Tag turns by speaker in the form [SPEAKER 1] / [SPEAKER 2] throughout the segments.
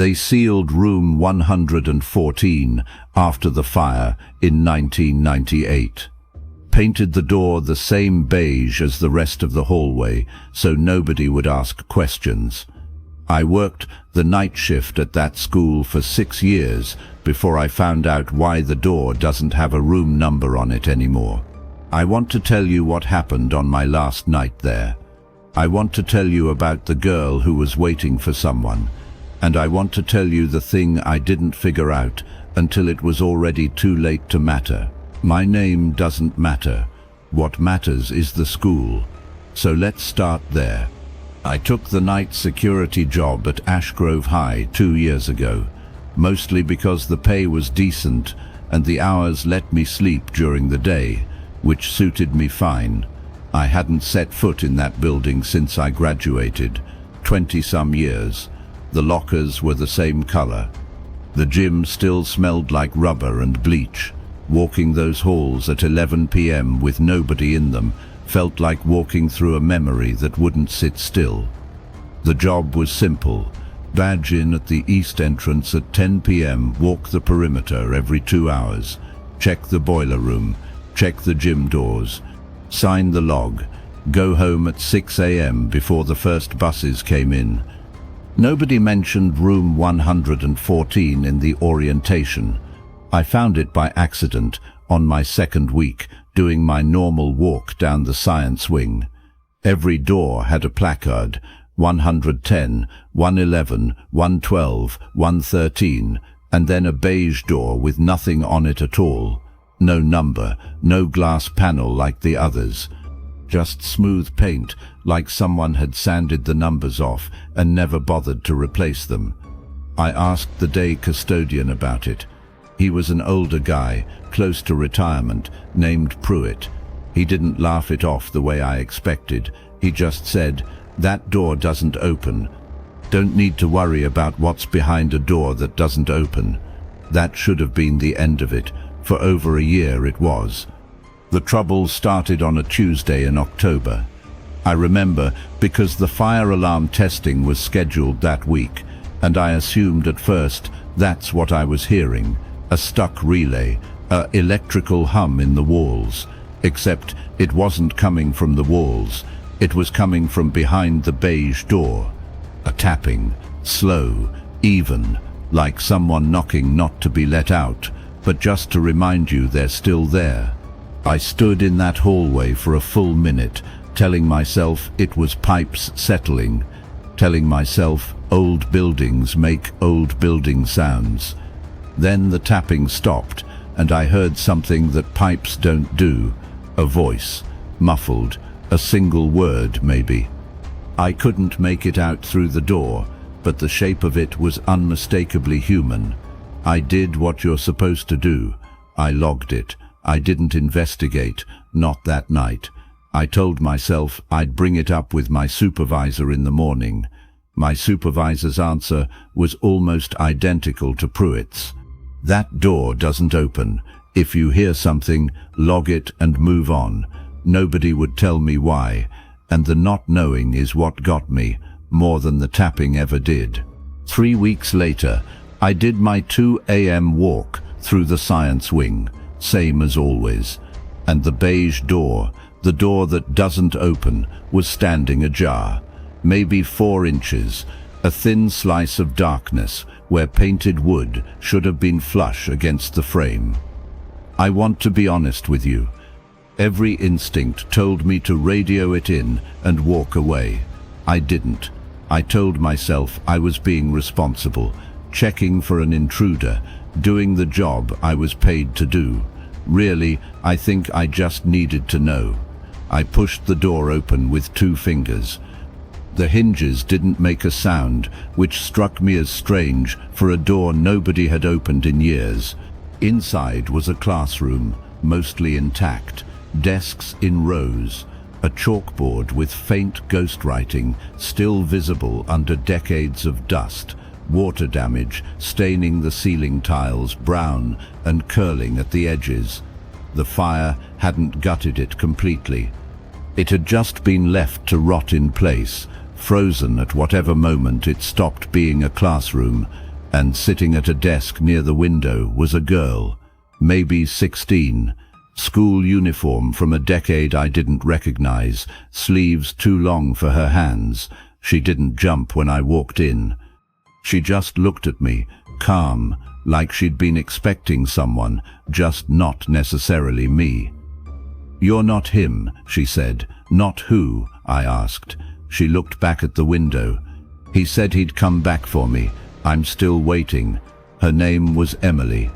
[SPEAKER 1] They sealed room 114 after the fire in 1998. Painted the door the same beige as the rest of the hallway so nobody would ask questions. I worked the night shift at that school for 6 years before I found out why the door doesn't have a room number on it anymore. I want to tell you what happened on my last night there. I want to tell you about the girl who was waiting for someone. And I want to tell you the thing I didn't figure out until it was already too late to matter. My name doesn't matter. What matters is the school. So let's start there. I took the night security job at Ashgrove High 2 years ago, mostly because the pay was decent and the hours let me sleep during the day, which suited me fine. I hadn't set foot in that building since I graduated, 20-some years. The lockers were the same color. The gym still smelled like rubber and bleach. Walking those halls at 11 p.m. with nobody in them felt like walking through a memory that wouldn't sit still. The job was simple. Badge in at the east entrance at 10 p.m., walk the perimeter every 2 hours, check the boiler room, check the gym doors, sign the log, go home at 6 a.m. before the first buses came in. Nobody mentioned room 114 in the orientation. I found it by accident on my second week, doing my normal walk down the science wing. Every door had a placard, 110, 111, 112, 113, and then a beige door with nothing on it at all. No number, no glass panel like the others. Just smooth paint, like someone had sanded the numbers off and never bothered to replace them. I asked the day custodian about it. He was an older guy, close to retirement, named Pruitt. He didn't laugh it off the way I expected. He just said, "That door doesn't open. Don't need to worry about what's behind a door that doesn't open." That should have been the end of it. For over a year it was. The trouble started on a Tuesday in October. I remember because the fire alarm testing was scheduled that week, and I assumed at first that's what I was hearing, a stuck relay, a electrical hum in the walls, except it wasn't coming from the walls, it was coming from behind the beige door. A tapping, slow, even, like someone knocking not to be let out, but just to remind you they're still there. I stood in that hallway for a full minute, telling myself it was pipes settling, telling myself old buildings make old building sounds. Then the tapping stopped, and I heard something that pipes don't do, a voice, muffled, a single word maybe. I couldn't make it out through the door, but the shape of it was unmistakably human. I did what you're supposed to do. I logged it. I didn't investigate, not that night. I told myself I'd bring it up with my supervisor in the morning. My supervisor's answer was almost identical to Pruitt's. That door doesn't open. If you hear something, log it and move on. Nobody would tell me why, and the not knowing is what got me, more than the tapping ever did. 3 weeks later, I did my 2 a.m. walk through the science wing, same as always, and the beige door, the door that doesn't open, was standing ajar, maybe 4 inches, a thin slice of darkness where painted wood should have been flush against the frame. I want to be honest with you. Every instinct told me to radio it in and walk away. I didn't. I told myself I was being responsible, checking for an intruder, doing the job I was paid to do. Really, I think I just needed to know. I pushed the door open with 2 fingers. The hinges didn't make a sound, which struck me as strange for a door nobody had opened in years. Inside was a classroom, mostly intact, desks in rows, a chalkboard with faint ghostwriting still visible under decades of dust, water damage staining the ceiling tiles brown and curling at the edges. The fire hadn't gutted it completely. It had just been left to rot in place, frozen at whatever moment it stopped being a classroom, and sitting at a desk near the window was a girl, maybe 16, school uniform from a decade I didn't recognize, sleeves too long for her hands. She didn't jump when I walked in. She just looked at me, calm, like she'd been expecting someone, just not necessarily me. "You're not him," she said. "Not who?" I asked. She looked back at the window. "He said he'd come back for me. I'm still waiting." Her name was Emily.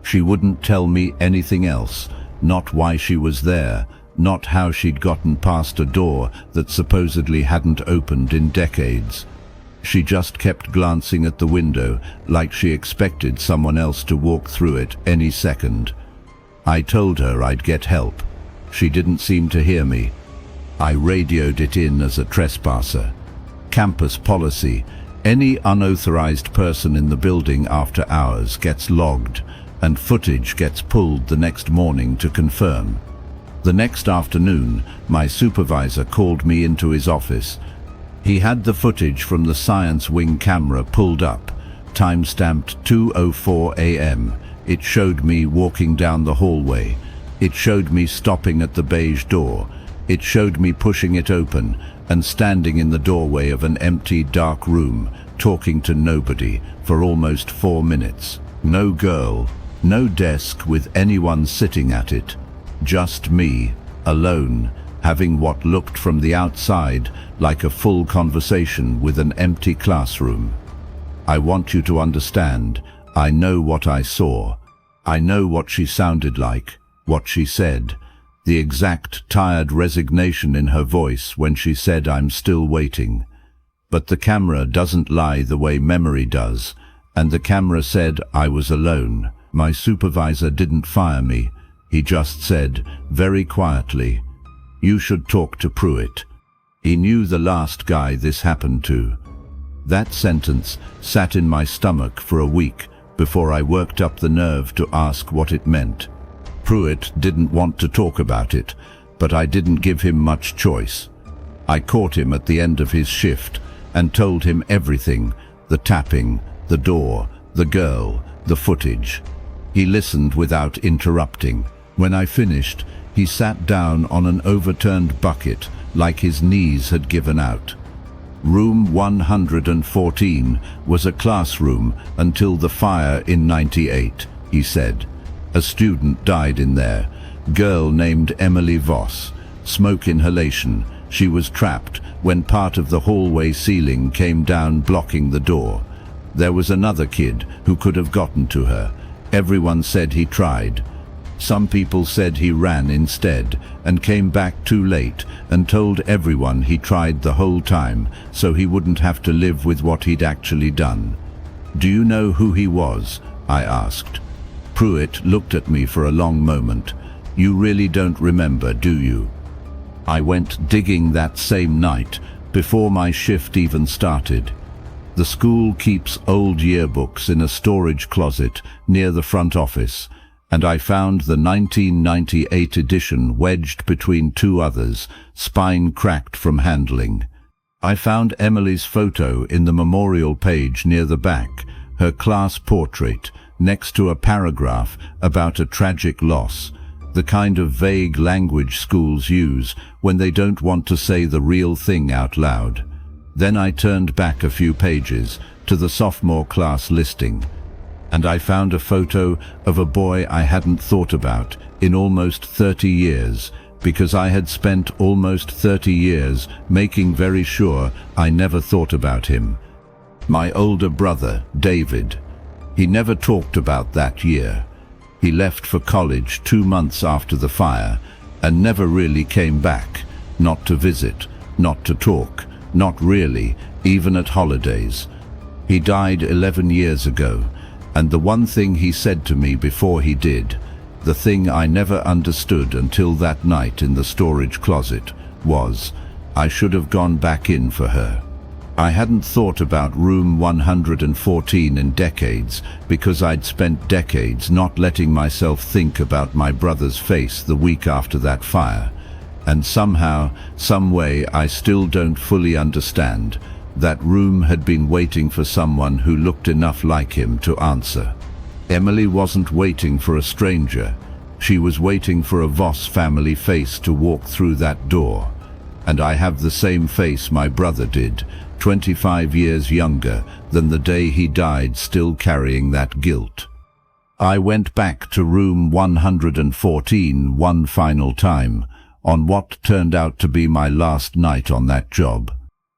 [SPEAKER 1] She wouldn't tell me anything else, not why she was there, not how she'd gotten past a door that supposedly hadn't opened in decades. She just kept glancing at the window, like she expected someone else to walk through it any second. I told her I'd get help. She didn't seem to hear me. I radioed it in as a trespasser. Campus policy: any unauthorized person in the building after hours gets logged, and footage gets pulled the next morning to confirm. The next afternoon, my supervisor called me into his office. He had the footage from the science wing camera pulled up, time-stamped 2:04 a.m. It showed me walking down the hallway. It showed me stopping at the beige door. It showed me pushing it open and standing in the doorway of an empty, dark room, talking to nobody for almost 4 minutes. No girl, no desk with anyone sitting at it. Just me, alone, having what looked from the outside like a full conversation with an empty classroom. I want you to understand, I know what I saw. I know what she sounded like, what she said, the exact tired resignation in her voice when she said I'm still waiting. But the camera doesn't lie the way memory does, and the camera said I was alone. My supervisor didn't fire me. He just said, very quietly, "You should talk to Pruitt." He knew the last guy this happened to. That sentence sat in my stomach for a week before I worked up the nerve to ask what it meant. Pruitt didn't want to talk about it, but I didn't give him much choice. I caught him at the end of his shift and told him everything: the tapping, the door, the girl, the footage. He listened without interrupting. When I finished, he sat down on an overturned bucket like his knees had given out. Room 114 was a classroom until the fire in '98, he said. A student died in there, girl named Emily Voss. Smoke inhalation. She was trapped when part of the hallway ceiling came down, blocking the door. There was another kid who could have gotten to her. Everyone said he tried. Some people said he ran instead and came back too late and told everyone he tried the whole time so he wouldn't have to live with what he'd actually done. "Do you know who he was?" I asked. Pruitt looked at me for a long moment. "You really don't remember, do you?" I went digging that same night, before my shift even started. The school keeps old yearbooks in a storage closet near the front office, and I found the 1998 edition wedged between two others, spine cracked from handling. I found Emily's photo in the memorial page near the back, her class portrait, next to a paragraph about a tragic loss, the kind of vague language schools use when they don't want to say the real thing out loud. Then I turned back a few pages to the sophomore class listing, and I found a photo of a boy I hadn't thought about in almost 30 years, because I had spent almost 30 years making very sure I never thought about him. My older brother, David. He never talked about that year. He left for college 2 months after the fire and never really came back, not to visit, not to talk, not really, even at holidays. He died 11 years ago, and the one thing he said to me before he did, the thing I never understood until that night in the storage closet, was, I should have gone back in for her. I hadn't thought about room 114 in decades because I'd spent decades not letting myself think about my brother's face the week after that fire. And somehow, some way I still don't fully understand, That room had been waiting for someone who looked enough like him to answer. Emily wasn't waiting for a stranger. She was waiting for a Voss family face to walk through that door. And I have the same face my brother did, 25 years younger than the day he died, still carrying that guilt. I went back to room 114 one final time, on what turned out to be my last night on that job.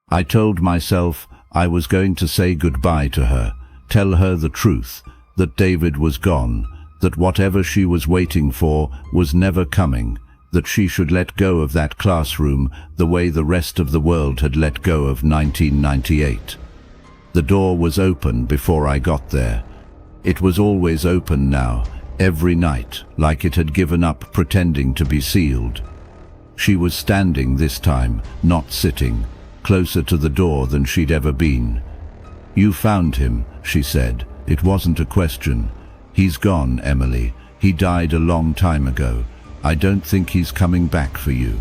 [SPEAKER 1] I told myself I was going to say goodbye to her, tell her the truth, that David was gone, that whatever she was waiting for was never coming, that she should let go of that classroom the way the rest of the world had let go of 1998. The door was open before I got there. It was always open now, every night, like it had given up pretending to be sealed. She was standing this time, not sitting, closer to the door than she'd ever been. "You found him," she said. "It wasn't a question. He's gone, Emily. He died a long time ago. I don't think he's coming back for you."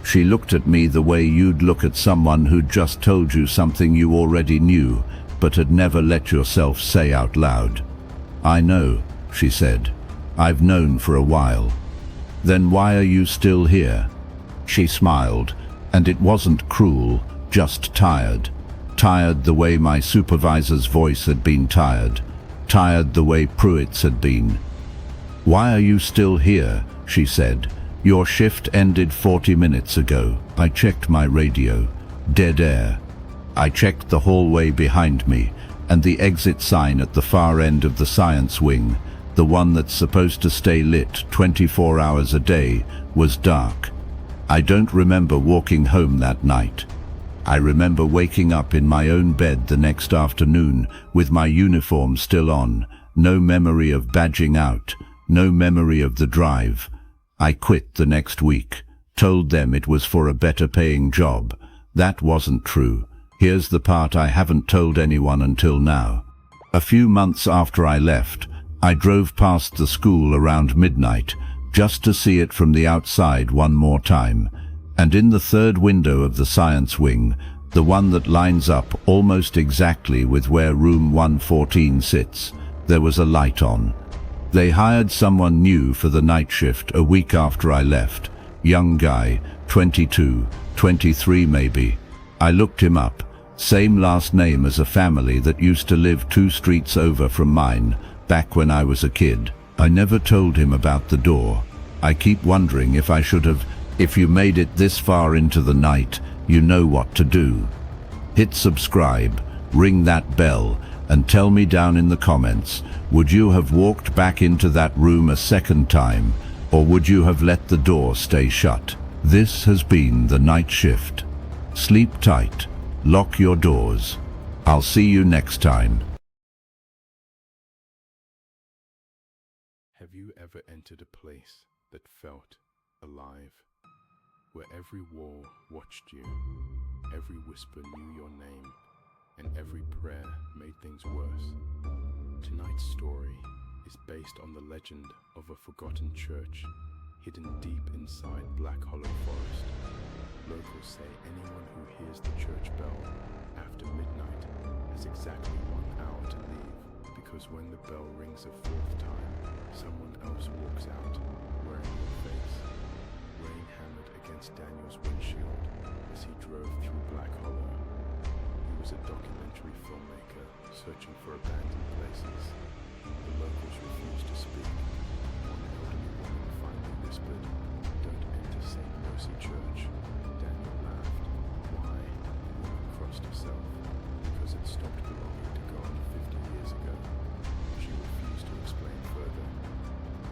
[SPEAKER 1] She looked at me the way you'd look at someone who'd just told you something you already knew, but had never let yourself say out loud. "I know," she said. "I've known for a while." "Then why are you still here?" She smiled, and it wasn't cruel, just tired. Tired the way my supervisor's voice had been tired. Tired the way Pruitt's had been. "Why are you still here?" she said. "Your shift ended 40 minutes ago. I checked my radio. Dead air." I checked the hallway behind me, and the exit sign at the far end of the science wing, the one that's supposed to stay lit 24 hours a day, was dark. I don't remember walking home that night. I remember waking up in my own bed the next afternoon with my uniform still on, no memory of badging out, no memory of the drive. I quit the next week, told them it was for a better paying job. That wasn't true. Here's the part I haven't told anyone until now. A few months after I left, I drove past the school around midnight, just to see it from the outside one more time, and in the third window of the science wing, the one that lines up almost exactly with where room 114 sits, there was a light on. They hired someone new for the night shift a week after I left. Young guy, 22, 23 maybe. I looked him up. Same last name as a family that used to live 2 streets over from mine, back when I was a kid. I never told him about the door. I keep wondering if I should have. If you made it this far into the night, you know what to do. Hit subscribe, ring that bell, and tell me down in the comments, would you have walked back into that room a second time, or would you have let the door stay shut? This has been the night shift. Sleep tight, lock your doors. I'll see you next time.
[SPEAKER 2] Have you ever entered a place that felt alive, where every wall watched you, every whisper knew your name, and every prayer made things worse? Tonight's story is based on the legend of a forgotten church hidden deep inside Black Hollow Forest. Locals say anyone who hears the church bell after midnight has exactly 1 hour to leave, because when the bell rings a 4th time, someone else walks out wearing your face. Rain hammered against Daniel's windshield as he drove through Black Hollow. He was a documentary filmmaker searching for abandoned places. The locals refused to speak. One elderly woman finally whispered, "Don't enter St. Mercy Church." Daniel laughed. Why? The woman crossed herself. Because it stopped belonging to God 50 years ago. She refused to explain further.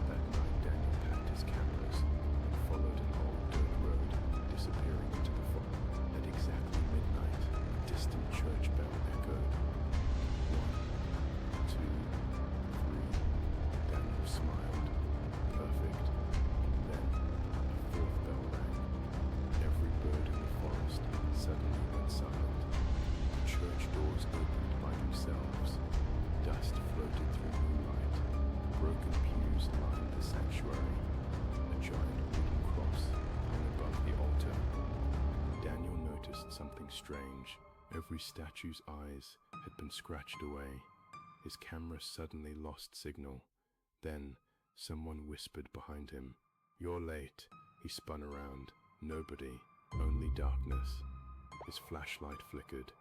[SPEAKER 2] That night Daniel packed his cameras and followed an old dirt road, disappearing into the fog. At exactly midnight, a distant church bell echoed. 1, 2, 3. Daniel smiled. Perfect. Then, a 4th bell rang. Every bird in the forest suddenly went silent. The church doors opened by themselves. Dust floated through moonlight. Broken pews lined the sanctuary. A giant wooden cross hung above the altar. Daniel noticed something strange. Every statue's eyes had been scratched away. His camera suddenly lost signal. Then, someone whispered behind him, "You're late." He spun around. Nobody, only darkness. His flashlight flickered.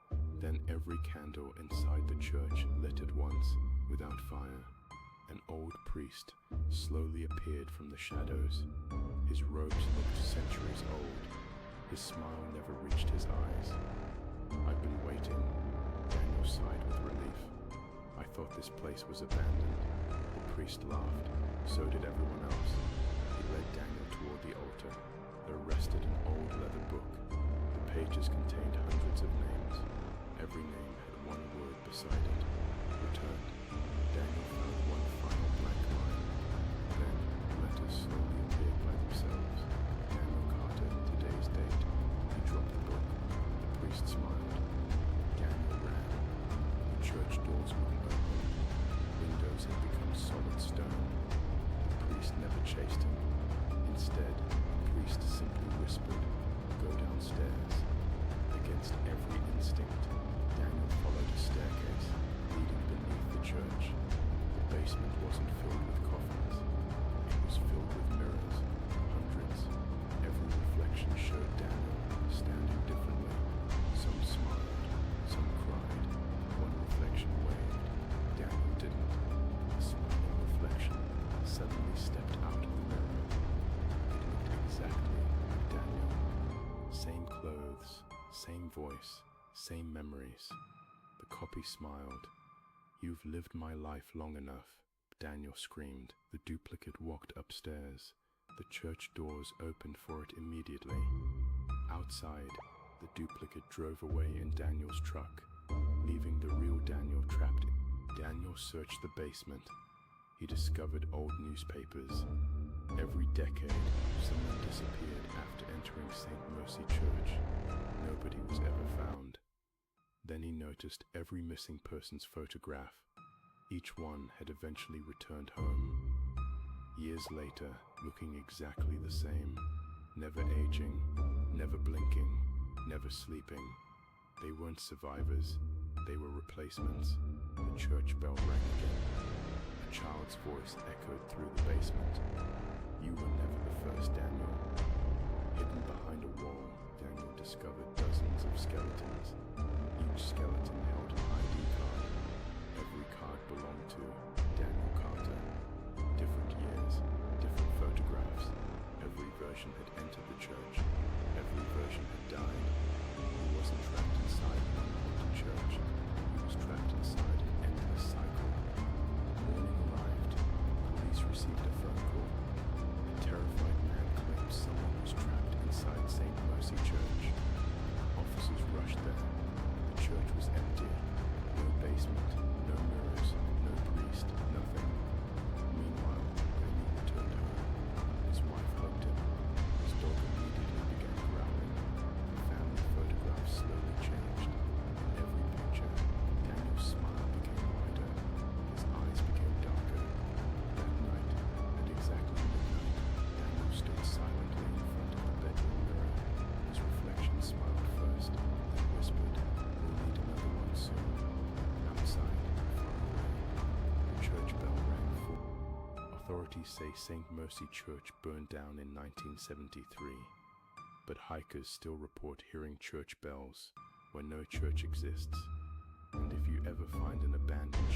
[SPEAKER 2] Then every candle inside the church lit at once, without fire. An old priest slowly appeared from the shadows. His robes looked centuries old. His smile never reached his eyes. "I've been waiting." Daniel sighed with relief. "I thought this place was abandoned." The priest laughed. So did everyone else. He led Daniel toward the altar. There rested an old leather book. The pages contained hundreds of names. Every name had one word beside it: returned. Daniel found one final blank line. Then letters slowly appeared by themselves. Daniel Carter, today's date. He dropped the book. The priest smiled. Daniel ran. The church doors wouldn't open. Windows had become solid stone. The priest never chased him. Instead, the priest simply whispered, "Go downstairs." Against every instinct, Daniel followed a staircase leading beneath the church. The basement wasn't filled with coffins. It was filled with mirrors, hundreds. Every reflection showed Daniel standing differently. Some smiled, some cried. One reflection waved. Daniel didn't. The smiling reflection suddenly stepped out of the mirror. It looked exactly like Daniel. Same clothes, same voice, same memories. The copy smiled. "You've lived my life long enough," Daniel screamed. The duplicate walked upstairs. The church doors opened for it immediately. Outside, the duplicate drove away in Daniel's truck, leaving the real Daniel trapped. Daniel searched the basement. He discovered old newspapers. Every decade, someone disappeared after entering St. Mercy Church. Nobody was ever found. Then he noticed every missing person's photograph. Each one had eventually returned home. Years later, looking exactly the same. Never aging, never blinking, never sleeping. They weren't survivors. They were replacements. The church bell rang again. A child's voice echoed through the basement. "You were never the first, Daniel." Hidden behind a wall, Daniel discovered dozens of skeletons. Each skeleton held an ID card. Every card belonged to Daniel Carter. Different years, different photographs. Every version had entered the church. Every version had died. He wasn't trapped inside one haunted church. He was trapped inside an endless cycle. Morning arrived. Police received a phone call. A terrified man claimed someone was trapped inside St. Mercy Church. Officers rushed there. The church was empty. No basement, no mirrors, no priest, nothing. Meanwhile, Daniel returned home. His wife hugged him. His dog immediately began growling. The family photographs slowly changed. In every picture, Daniel's smile became wider. His eyes became darker. That night, at exactly midnight, Daniel stood silently in front of the bedroom mirror. His reflection smiled first, then whispered, "We'll need another one soon." Outside, far away, the church bell rang full. Authorities say St. Mercy Church burned down in 1973, but hikers still report hearing church bells where no church exists. And if you ever find an abandoned